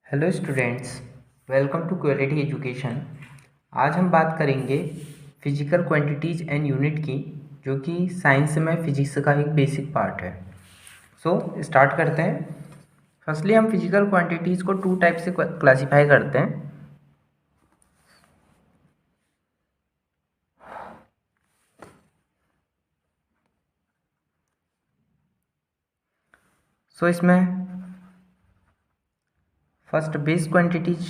Hello students, welcome to quality education. आज हम बात करेंगे फिजिकल क्वांटिटीज़ एंड यूनिट की, जो कि साइंस में फिजिक्स का एक बेसिक पार्ट है। स्टार्ट करते हैं। फर्स्टली हम फिजिकल क्वांटिटीज़ को टू टाइप से क्लासीफाई करते हैं। इसमें फर्स्ट बेस क्वांटिटीज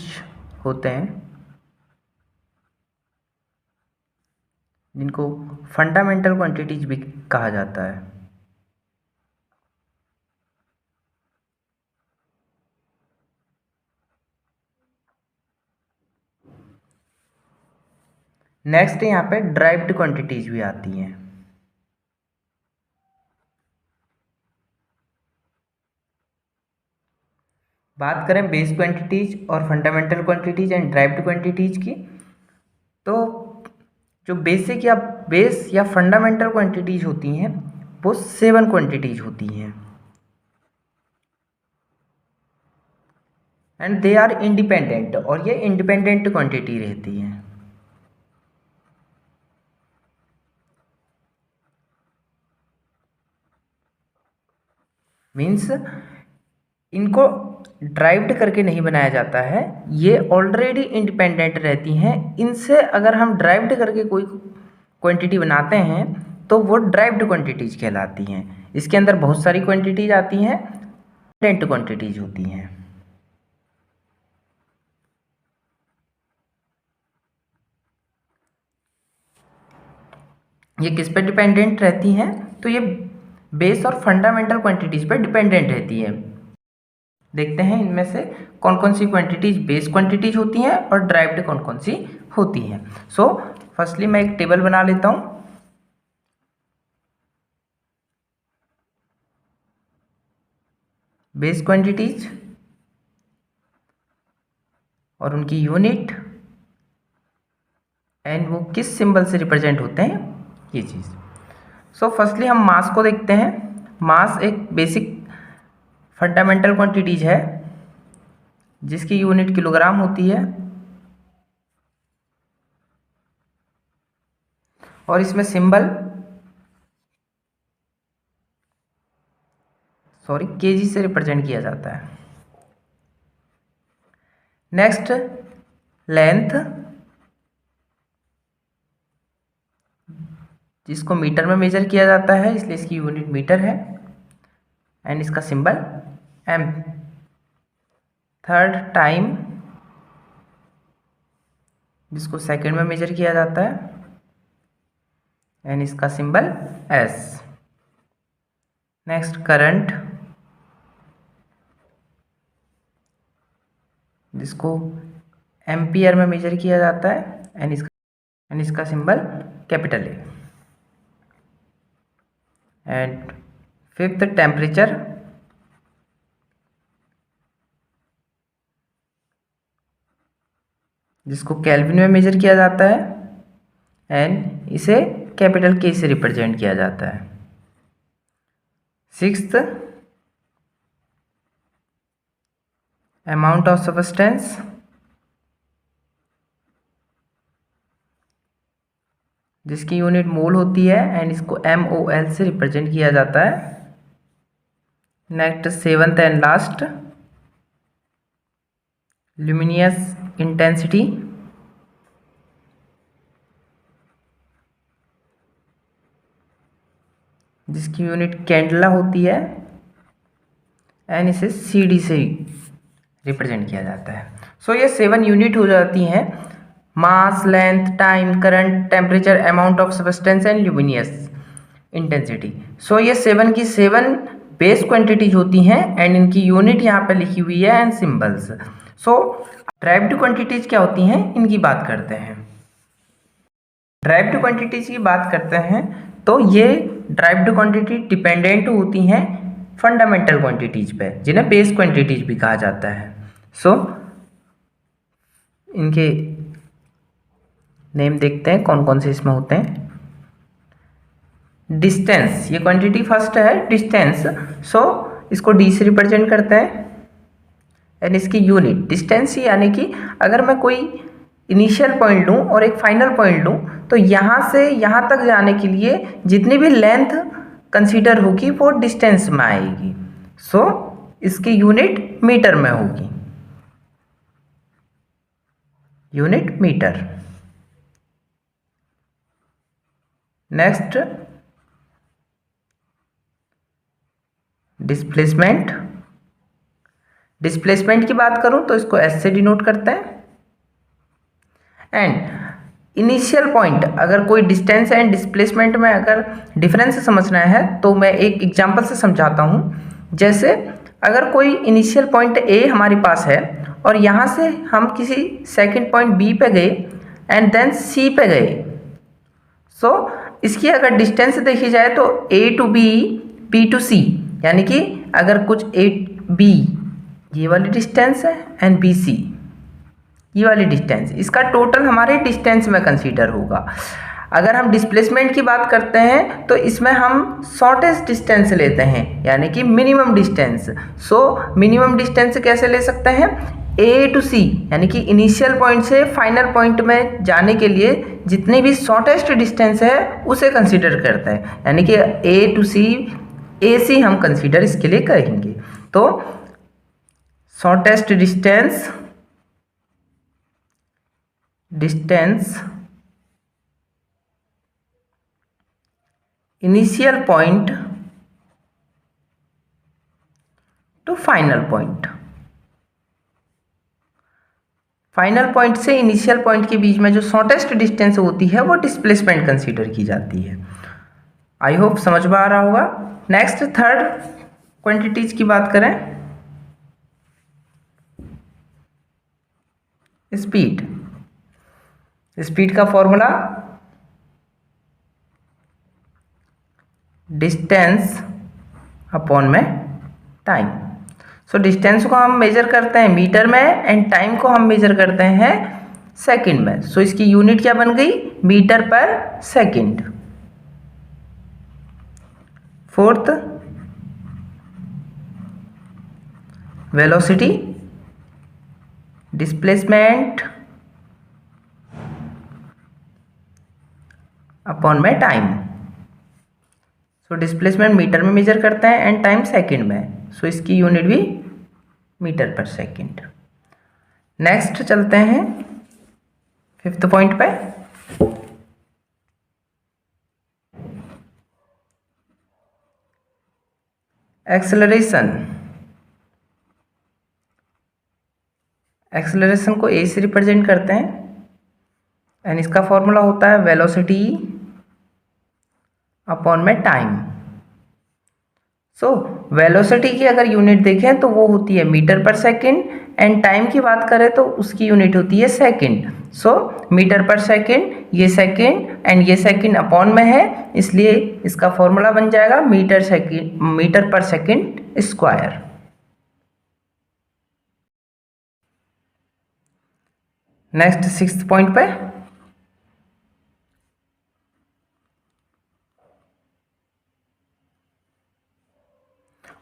होते हैं, जिनको फंडामेंटल क्वांटिटीज भी कहा जाता है। नेक्स्ट यहाँ पे ड्राइव्ड क्वांटिटीज भी आती हैं। बात करें बेस क्वांटिटीज और fundamental quantities and derived quantities की, तो जो बेस या फंडामेंटल क्वांटिटीज होती हैं वो 7 क्वांटिटीज होती हैं, एंड दे आर इंडिपेंडेंट, और ये इंडिपेंडेंट क्वांटिटी रहती हैं। मीन्स इनको ड्राइव्ड करके नहीं बनाया जाता है, ये ऑलरेडी इंडिपेंडेंट रहती हैं। इनसे अगर हम ड्राइव्ड करके कोई क्वांटिटी बनाते हैं तो वो ड्राइव्ड क्वांटिटीज कहलाती हैं। इसके अंदर बहुत सारी क्वांटिटीज आती हैं, इंडिपेंडेंट क्वांटिटीज होती हैं। ये किस पे डिपेंडेंट रहती हैं? तो ये बेस और फंडामेंटल क्वांटिटीज पे डिपेंडेंट रहती है। देखते हैं इनमें से कौन कौन सी क्वांटिटीज बेस क्वांटिटीज होती हैं और ड्राइव्ड कौन कौन सी होती हैं। फर्स्टली मैं एक टेबल बना लेता हूं। बेस क्वांटिटीज और उनकी यूनिट एंड वो किस सिंबल से रिप्रेजेंट होते हैं, ये चीज़। फर्स्टली हम मास को देखते हैं। मास एक बेसिक फंडामेंटल क्वांटिटीज है जिसकी यूनिट किलोग्राम होती है, और इसमें सिंबल केजी से रिप्रेजेंट किया जाता है। नेक्स्ट लेंथ, जिसको मीटर में मेजर किया जाता है, इसलिए इसकी यूनिट मीटर है, एंड इसका सिंबल एम। थर्ड टाइम, जिसको सेकंड में मेजर किया जाता है, एंड इसका सिंबल एस। नेक्स्ट करंट, जिसको एम्पियर में मेजर किया जाता है, एंड इसका symbol capital A. And fifth temperature, जिसको केल्विन में मेजर किया जाता है, एंड इसे कैपिटल के से रिप्रेजेंट किया जाता है। सिक्स्थ अमाउंट ऑफ सब्सटेंस, जिसकी यूनिट मोल होती है, एंड इसको MOL से रिप्रेजेंट किया जाता है। Next seventh and last luminous intensity, जिसकी यूनिट कैंडला होती है, एंड इसे CD से रिप्रेजेंट किया जाता है। ये 7 यूनिट हो जाती हैं: mass, length, time, current, temperature, amount of substance and luminous intensity. ये 7 की 7 बेस क्वांटिटीज होती हैं, एंड इनकी यूनिट यहाँ पे लिखी हुई है एंड सिंबल्स। ड्राइव्ड क्वांटिटीज क्या होती हैं, इनकी बात करते हैं। ड्राइव्ड क्वांटिटीज की बात करते हैं तो ये ड्राइव्ड क्वांटिटी डिपेंडेंट होती हैं फंडामेंटल क्वांटिटीज पे, जिन्हें बेस क्वांटिटीज भी कहा जाता है। इनके नेम देखते हैं कौन कौन से इसमें होते हैं। डिस्टेंस, ये क्वांटिटी फर्स्ट है डिस्टेंस, इसको D से रिप्रेजेंट करते हैं। एंड इसकी यूनिट डिस्टेंस, यानी कि अगर मैं कोई इनिशियल पॉइंट लूँ और एक फाइनल पॉइंट लूँ तो यहाँ से यहाँ तक जाने के लिए जितनी भी लेंथ कंसीडर होगी वो डिस्टेंस में आएगी। सो इसकी यूनिट मीटर में होगी, unit metre. Next displacement. Displacement की बात करूं तो इसको एस से डिनोट करते हैं। एंड इनिशियल पॉइंट, अगर कोई डिस्टेंस एंड डिस्प्लेसमेंट में अगर डिफरेंस समझना है तो मैं एक एग्जांपल से समझाता हूं। जैसे अगर कोई इनिशियल पॉइंट ए हमारे पास है और यहाँ से हम किसी सेकंड पॉइंट बी पे गए एंड देन सी पे गए, सो इसकी अगर डिस्टेंस देखी जाए तो ए टू बी, बी टू सी, यानी कि अगर कुछ ए बी ये वाली डिस्टेंस है एंड बी सी ये वाली डिस्टेंस, इसका टोटल हमारे डिस्टेंस में कंसीडर होगा। अगर हम डिस्प्लेसमेंट की बात करते हैं तो इसमें हम शॉर्टेस्ट डिस्टेंस लेते हैं, यानी कि minimum distance. So minimum distance कैसे ले सकते हैं, ए टू सी, यानी कि इनिशियल पॉइंट से फाइनल पॉइंट में जाने के लिए जितनी भी शॉर्टेस्ट डिस्टेंस है उसे कंसीडर करते हैं, यानी कि ए टू सी, ए सी हम कंसीडर इसके लिए करेंगे। तो shortest distance initial point two final point. Final point से इनिशियल पॉइंट के बीच में जो शॉर्टेस्ट डिस्टेंस होती है वो डिस्प्लेसमेंट कंसीडर की जाती है। आई होप समझ में आ रहा होगा। नेक्स्ट थर्ड क्वांटिटीज की बात करें, स्पीड। स्पीड का फॉर्मूला डिस्टेंस अपॉन में टाइम। सो डिस्टेंस को हम मेजर करते हैं मीटर में एंड टाइम को हम मेजर करते हैं सेकंड में। सो इसकी यूनिट क्या बन गई, मीटर पर second. Fourth velocity, displacement upon में टाइम। सो डिस्प्लेसमेंट मीटर में मेजर करते हैं एंड टाइम सेकंड में, सो इसकी यूनिट भी मीटर पर सेकंड। नेक्स्ट चलते हैं फिफ्थ पॉइंट पे। एक्सेलरेशन। एक्सेलरेशन को ए से रिप्रेजेंट करते हैं एंड इसका फॉर्मूला होता है वेलोसिटी अपॉन में टाइम। सो वेलोसिटी की अगर यूनिट देखें तो वो होती है मीटर पर सेकंड एंड टाइम की बात करें तो उसकी यूनिट होती है सेकंड। सो मीटर पर सेकंड, ये सेकंड एंड ये सेकंड अपॉन में है, इसलिए इसका फॉर्मूला बन जाएगा मीटर पर second square. Next sixth point पे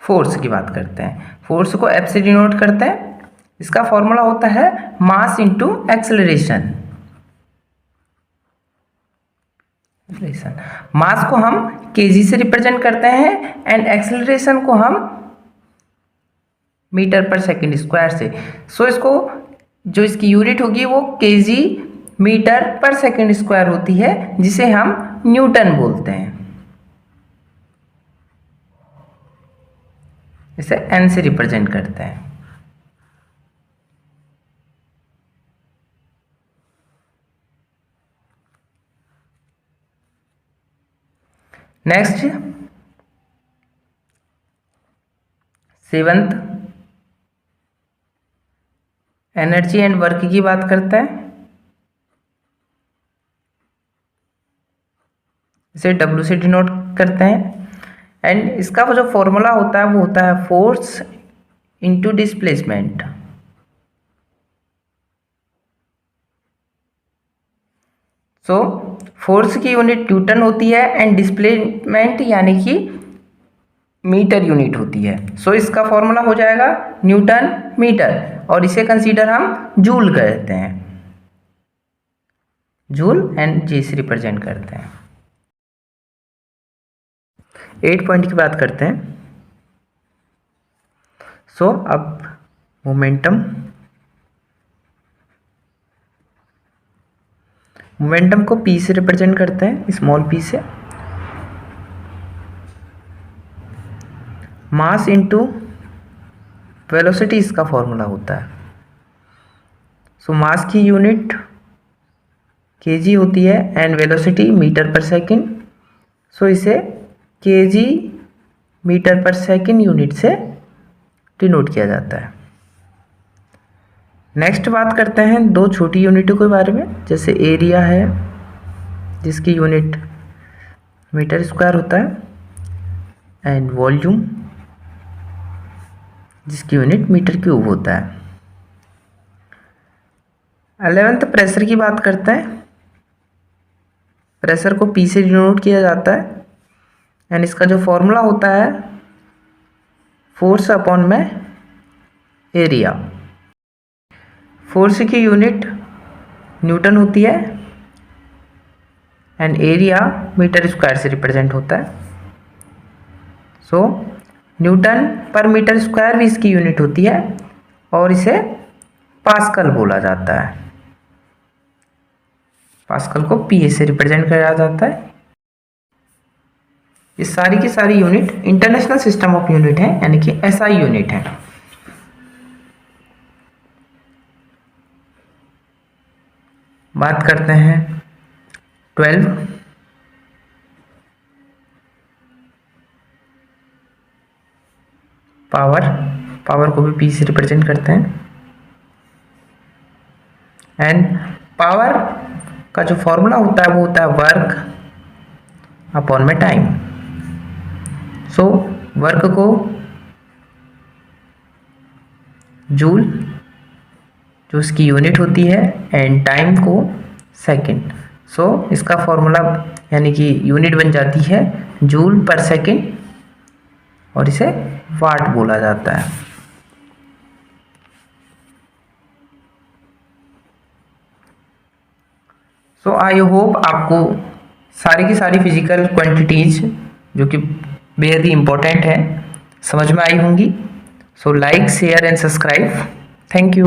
फोर्स की बात करते हैं। फोर्स को एफ से डिनोट करते हैं। इसका फॉर्मूला होता है मास इनटू एक्सेलरेशन। मास को हम केजी से रिप्रेजेंट करते हैं एंड एक्सेलरेशन को हम मीटर पर सेकंड स्क्वायर से। सो इसको जो इसकी यूनिट होगी वो केजी मीटर पर सेकंड स्क्वायर होती है, जिसे हम न्यूटन बोलते हैं। इसे एन से रिप्रेजेंट करते हैं। Next seventh energy and work की बात करते हैं। इसे डब्ल्यू से डिनोट करते हैं एंड इसका जो फॉर्मूला होता है वो होता है force into displacement. So force की यूनिट न्यूटन होती है एंड डिस्प्लेसमेंट यानी कि मीटर यूनिट होती है। सो इसका फॉर्मूला हो जाएगा न्यूटन मीटर, और इसे कंसीडर हम जूल कहते हैं, जूल एंड जी से रिप्रेजेंट करते हैं। 8 पॉइंट की बात करते हैं। सो अब मोमेंटम को p से रिप्रेजेंट करते हैं, स्मॉल p से। मास इनटू वेलोसिटी इसका फॉर्मूला होता है। सो मास की यूनिट kg होती है एंड वेलोसिटी मीटर पर सेकंड। सो इसे kg मीटर पर सेकंड यूनिट से डिनोट किया जाता है। नेक्स्ट बात करते हैं दो छोटी यूनिटों के बारे में, जैसे एरिया है जिसकी यूनिट मीटर स्क्वायर होता है एंड वॉल्यूम जिसकी यूनिट मीटर क्यूब होता है। 11th प्रेशर की बात करते हैं। प्रेशर को P से डिनोट किया जाता है एंड इसका जो फॉर्मूला होता है फोर्स अपॉन में एरिया। फोर्स की यूनिट न्यूटन होती है एंड एरिया मीटर स्क्वायर से रिप्रेजेंट होता है। सो न्यूटन पर मीटर स्क्वायर भी इसकी यूनिट होती है और इसे पास्कल बोला जाता है। पास्कल को पीए से रिप्रेजेंट किया जाता है। ये सारी की सारी unit international system of unit है, यानी कि एसआई यूनिट है। बात करते हैं 12 पावर को भी पी से रिप्रेजेंट करते हैं एंड पावर का जो फॉर्मूला होता है वो होता है वर्क अपॉन में टाइम। सो वर्क को जूल जो इसकी यूनिट होती है एंड टाइम को सेकंड। सो इसका फॉर्मूला यानी कि यूनिट बन जाती है जूल पर सेकंड और इसे वाट बोला जाता है। सो आई होप आपको सारी की सारी फिजिकल क्वांटिटीज जो कि बेहद ही इम्पोर्टेंट है समझ में आई होंगी। So like share and subscribe. Thank you.